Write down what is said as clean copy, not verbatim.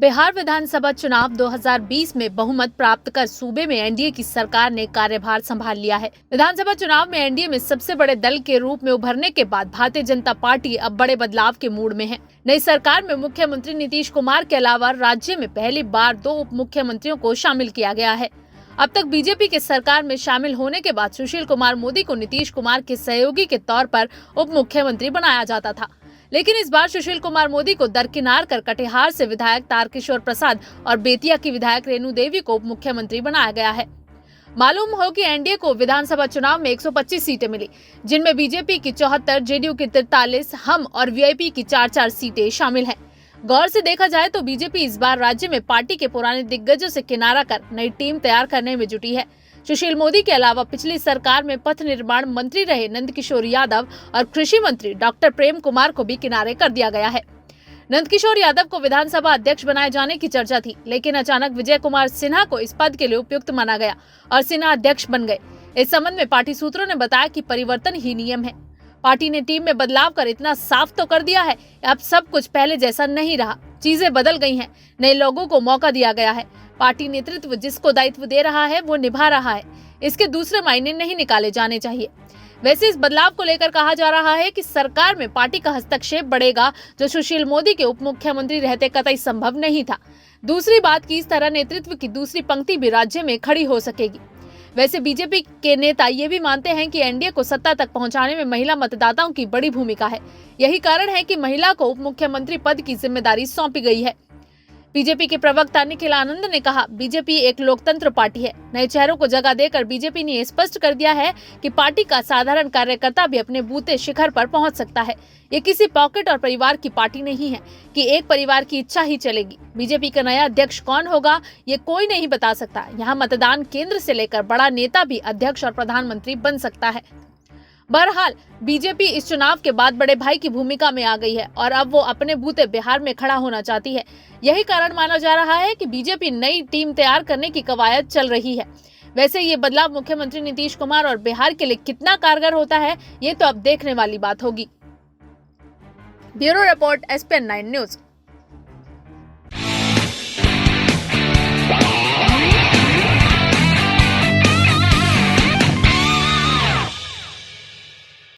बिहार विधानसभा चुनाव 2020 में बहुमत प्राप्त कर सूबे में एनडीए की सरकार ने कार्यभार संभाल लिया है। विधानसभा चुनाव में एनडीए में सबसे बड़े दल के रूप में उभरने के बाद भारतीय जनता पार्टी अब बड़े बदलाव के मूड में है। नई सरकार में मुख्यमंत्री नीतीश कुमार के अलावा राज्य में पहली बार 2 उप मुख्यमंत्रियों को शामिल किया गया है। अब तक बीजेपी के सरकार में शामिल होने के बाद सुशील कुमार मोदी को नीतीश कुमार के सहयोगी के तौर पर उप मुख्यमंत्री बनाया जाता था, लेकिन इस बार सुशील कुमार मोदी को दरकिनार कर कटिहार से विधायक तारकिशोर प्रसाद और बेतिया की विधायक रेणु देवी को उप मुख्यमंत्री बनाया गया है। मालूम हो कि एनडीए को विधानसभा चुनाव में 125 सीटें मिली, जिनमें बीजेपी की 74, जेडीयू की 43, हम और वीआईपी की 4-4 सीटें शामिल हैं। गौर से देखा जाए तो बीजेपी इस बार राज्य में पार्टी के पुराने दिग्गजों से किनारा कर नई टीम तैयार करने में जुटी है। सुशील मोदी के अलावा पिछली सरकार में पथ निर्माण मंत्री रहे नंदकिशोर यादव और कृषि मंत्री डॉक्टर प्रेम कुमार को भी किनारे कर दिया गया है। नंदकिशोर यादव को विधानसभा अध्यक्ष बनाए जाने की चर्चा थी, लेकिन अचानक विजय कुमार सिन्हा को इस पद के लिए उपयुक्त माना गया और सिन्हा अध्यक्ष बन गए। इस संबंध में पार्टी सूत्रों ने बताया कि परिवर्तन ही नियम है। पार्टी ने टीम में बदलाव कर इतना साफ तो कर दिया है, अब सब कुछ पहले जैसा नहीं रहा, चीजें बदल गई हैं, नए लोगों को मौका दिया गया है। पार्टी नेतृत्व जिसको दायित्व दे रहा है वो निभा रहा है, इसके दूसरे मायने नहीं निकाले जाने चाहिए। वैसे इस बदलाव को लेकर कहा जा रहा है कि सरकार में पार्टी का हस्तक्षेप बढ़ेगा, जो सुशील मोदी के उप मुख्यमंत्री रहते कतई संभव नहीं था। दूसरी बात कि इस तरह नेतृत्व की दूसरी पंक्ति भी राज्य में खड़ी हो सकेगी। वैसे बीजेपी के नेता ये भी मानते हैं कि एनडीए को सत्ता तक पहुंचाने में महिला मतदाताओं की बड़ी भूमिका है। यही कारण है कि महिला को उप मुख्यमंत्री पद की जिम्मेदारी सौंपी गई है। बीजेपी के प्रवक्ता निखिल आनंद ने कहा, बीजेपी एक लोकतंत्र पार्टी है। नए चेहरों को जगह देकर बीजेपी ने स्पष्ट कर दिया है कि पार्टी का साधारण कार्यकर्ता भी अपने बूते शिखर पर पहुंच सकता है। ये किसी पॉकेट और परिवार की पार्टी नहीं है कि एक परिवार की इच्छा ही चलेगी। बीजेपी का नया अध्यक्ष कौन होगा ये कोई नहीं बता सकता। यहाँ मतदान केंद्र से लेकर बड़ा नेता भी अध्यक्ष और प्रधानमंत्री बन सकता है। बहरहाल बीजेपी इस चुनाव के बाद बड़े भाई की भूमिका में आ गई है और अब वो अपने बूते बिहार में खड़ा होना चाहती है। यही कारण माना जा रहा है कि बीजेपी नई टीम तैयार करने की कवायद चल रही है। वैसे ये बदलाव मुख्यमंत्री नीतीश कुमार और बिहार के लिए कितना कारगर होता है, ये तो अब देखने वाली बात होगी। Bureau report, SPN9 news.